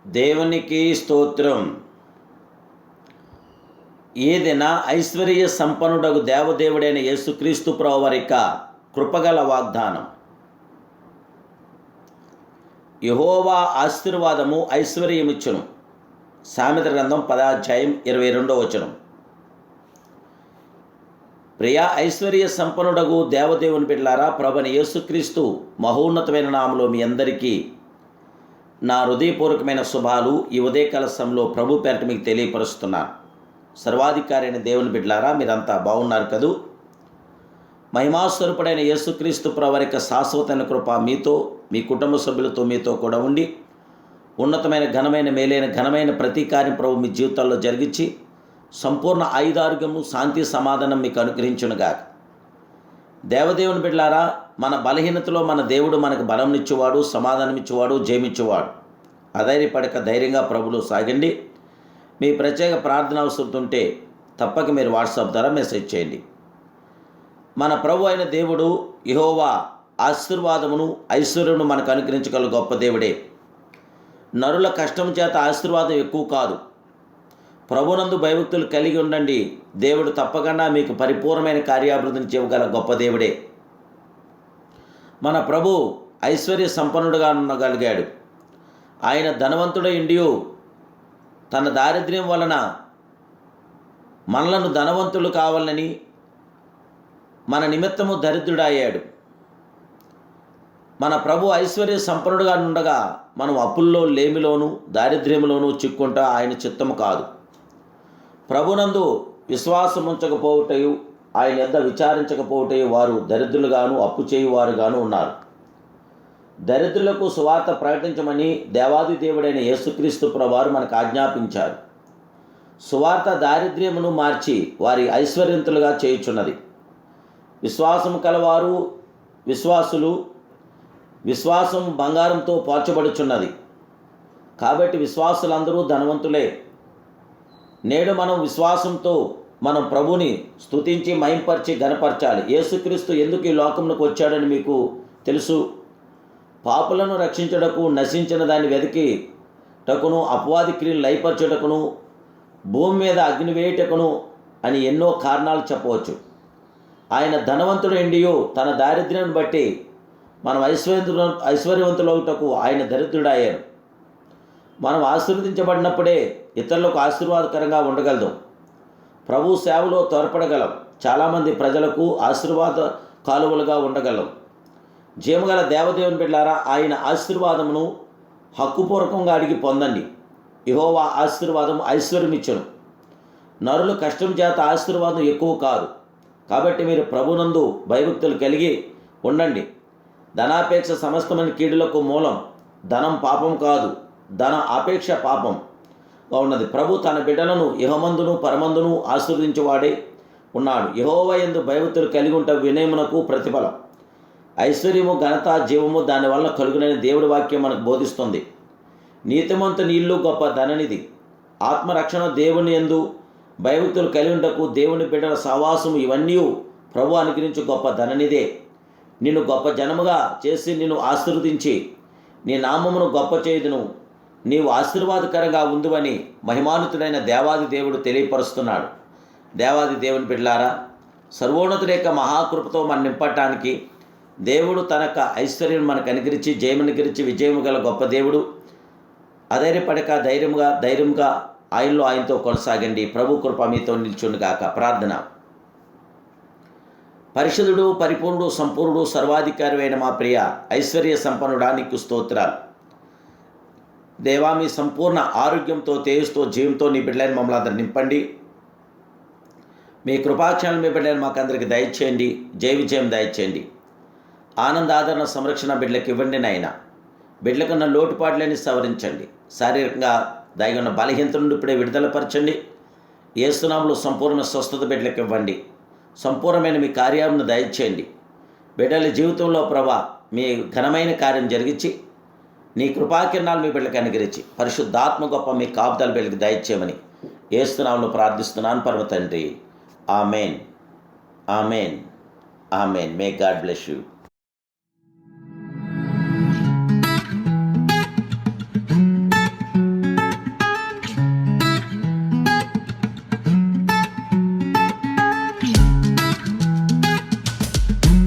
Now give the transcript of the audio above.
దేవునికి స్తోత్రం. ఏదైనా ఐశ్వర్య సంపన్నుడగు దేవదేవుడైన యేసుక్రీస్తు ప్రభువారి యొక్క కృపగల వాగ్దానం. యెహోవా ఆశీర్వాదము ఐశ్వర్యమిచ్చును. సామెత గ్రంథం 10:22. ప్రియా ఐశ్వర్య సంపన్నుడగు దేవదేవుని బిడ్డలారా, ప్రభువైన యేసుక్రీస్తు మహోన్నతమైన నామములో మీ అందరికీ నా హృదయపూర్వకమైన శుభాలు ఈ ఉదయకాల సమయంలో ప్రభు పేరట మీకు తెలియపరుస్తున్నాను. సర్వాధికారి అయిన దేవుని బిడ్డలారా, మీరంతా బాగున్నారు కదూ? మహిమాస్వరూపుడైన యేసుక్రీస్తు ప్రభువారి యొక్క శాశ్వతమైన కృప మీతో, మీ కుటుంబ సభ్యులతో, మీతో కూడా ఉండి ఉన్నతమైన ఘనమైన ప్రతి కార్యం ప్రభు మీ జీవితాల్లో జరిగించి సంపూర్ణ ఆయుధారోగ్యము, శాంతి, సమాధానం మీకు అనుగ్రహించునుగాక. దేవదేవుని బిడ్డలారా, మన బలహీనతలో మన దేవుడు మనకు బలంనిచ్చేవాడు, సమాధానమిచ్చేవాడు, జయమిచ్చేవాడు. అధైర్యపడక ధైర్యంగా ప్రభులో సాగండి. మీ ప్రత్యేక ప్రార్థన అవసరం ఉంటే తప్పక మీరు వాట్సాప్ ద్వారా మెసేజ్ చేయండి. మన ప్రభు అయిన దేవుడు యెహోవా ఆశీర్వాదమును ఐశ్వర్యమును మనకు అనుగ్రహించగల గొప్ప దేవుడే. నరుల కష్టం చేత ఆశీర్వాదం ఎక్కువ కాదు. ప్రభునందు భయభక్తులు కలిగి ఉండండి. దేవుడు తప్పకుండా మీకు పరిపూర్ణమైన కార్యాభివృద్ధిని చేయగల గొప్ప దేవుడే. మన ప్రభు ఐశ్వర్య సంపన్నుడుగా ఉండగలిగాడు. ఆయన ధనవంతుడై ఉండియు తన దారిద్ర్యం వలన మనలను ధనవంతులు కావాలని మన నిమిత్తము దరిద్రుడయ్యాడు. మన ప్రభు ఐశ్వర్య సంపన్నుడుగా ఉండగా మనం అప్పుల్లో, లేమిలోను, దారిద్ర్యంలోనూ చిక్కుంటా ఆయన చిత్తము కాదు. ప్రభునందు విశ్వాసం ఉంచకపోవటయు, ఆయన యొద్ద విచారించకపోవటయు వారు దరిద్రులుగాను, అప్పు చేయువారుగాను ఉన్నారు. దరిద్రులకు సువార్త ప్రకటించమని దేవాది దేవుడైన యేసుక్రీస్తు ప్రభువారు మనకు ఆజ్ఞాపించారు. సువార్త దారిద్ర్యమును మార్చి వారి ఐశ్వర్యంతులుగా చేయుచున్నది. విశ్వాసము కలవారు విశ్వాసం బంగారంతో పోల్చబడుచున్నది. కాబట్టి విశ్వాసులందరూ ధనవంతులే. నేడు మనం విశ్వాసంతో మనం ప్రభుని స్తుతించి మహింపరిచి ఘనపరచాలి. యేసుక్రీస్తు ఎందుకు ఈ లోకంలోకి వచ్చాడని మీకు తెలుసు. పాపులను రక్షించుటకు, నశించిన దాన్ని వెతికిటకును, అపవాది క్రియలు లయపరచుటకును, భూమి మీద అగ్ని వేయుటకును అని ఎన్నో కారణాలు చెప్పవచ్చు. ఆయన ధనవంతుడైండియో తన దారిద్ర్యాన్ని బట్టి మనం ఐశ్వర్యవంతులవుటకు ఆయన దరిద్రుడయ్యారు. మనం ఆశీర్వదించబడినప్పుడే ఇతరులకు ఆశీర్వాదకరంగా ఉండగలదు. ప్రభు సేవలో తోడ్పడగలం. చాలామంది ప్రజలకు ఆశీర్వాద కాలువలుగా ఉండగలం. జీవగల దేవదేవుని బిడ్డలారా, ఆయన ఆశీర్వాదమును హక్కుపూర్వకంగా అడిగి పొందండి. యెహోవా ఆశీర్వాదం ఐశ్వర్యమిచ్చును. నరులు కష్టం చేత ఆశీర్వాదం ఎక్కువ కాదు. కాబట్టి మీరు ప్రభునందు భయభక్తులు కలిగి ఉండండి. ధనాపేక్ష సమస్తమైన కీడులకు మూలం. ధనం పాపం కాదు, ధన ఆపేక్ష పాపంగా ఉన్నది. ప్రభు తన బిడ్డలను ఇహమందును పరమందును ఆశీర్వదించేవాడే ఉన్నాడు. యెహోవా యందు భయభక్తులు కలిగి ఉంటే వినయమునకు ప్రతిఫలం. ఐశ్వర్యము, ఘనత, జీవము దానివల్ల కలుగునని దేవుడి వాక్యం మనకు బోధిస్తుంది. నీతిమంతుని ఇల్లు గొప్ప ధననిధి. ఆత్మరక్షణ, దేవుని యందు భయభక్తులు కలిగి ఉండకు, దేవుని బిడ్డల సహవాసము, ఇవన్నీ ప్రభు అనుగ్రహించు గొప్ప ధననిదే. నిన్ను గొప్ప జనముగా చేసి నిన్ను ఆశీర్వదించి నీ నామమును గొప్ప చేయుదును. నీవు ఆశీర్వాదకరంగా ఉందువని మహిమానుతుడైన దేవాది దేవుడు తెలియపరుస్తున్నాడు. దేవాది దేవుని బిడ్డలారా, సర్వోన్నతుడి యొక్క మహాకృపతో మనం నింపటానికి దేవుడు తన యొక్క ఐశ్వర్యం మనకు అనుగ్రహించి జయమనుగ్రహించి విజయము గల గొప్ప దేవుడు. అధైర్యపడక ధైర్యంగా ఆయనతో కొనసాగండి. ప్రభు కృప మీతో నిల్చుండుగాక. ప్రార్థన. పరిశుద్ధుడు, పరిపూర్ణుడు, సంపూర్ణుడు, సర్వాధికారి అయిన మా ప్రియ ఐశ్వర్య సంపన్నుడా, నీకు స్తోత్రాలు. దేవా, మీ సంపూర్ణ ఆరోగ్యంతో, తేజస్తో, జీవంతో నీ బిడ్డలైన మమ్మల్ని అందరూ నింపండి. మీ కృపాక్షణాలు మీ బిడ్డలైన మాకు అందరికి దయచేయండి. జయ విజయం దయచేయండి. ఆనంద, ఆదరణ, సంరక్షణ బిడ్డలకు ఇవ్వండి నాయన. బిడ్డలకున్న లోటుపాట్లని సవరించండి. శారీరకంగా దాగి ఉన్న బలహీనత నుండి ఇప్పుడే విడుదలపరచండి. యేసు నామములో సంపూర్ణ స్వస్థత బిడ్డలకు ఇవ్వండి. సంపూర్ణమైన మీ కార్యాలను దయచేయండి. బిడ్డల జీవితంలో ప్రభా మీ ఘనమైన కార్యం జరిగించి నీ కృపాకిరణాలు మీ బిడ్డలకు అనుగ్రహించి పరిశుద్ధాత్మ గొప్ప మీ కాపుదల బిడ్డలకు దయచేయమని యేసు నామములో ప్రార్థిస్తున్నాను పరమ తండ్రి. Amen. Amen. Amen. May God bless you.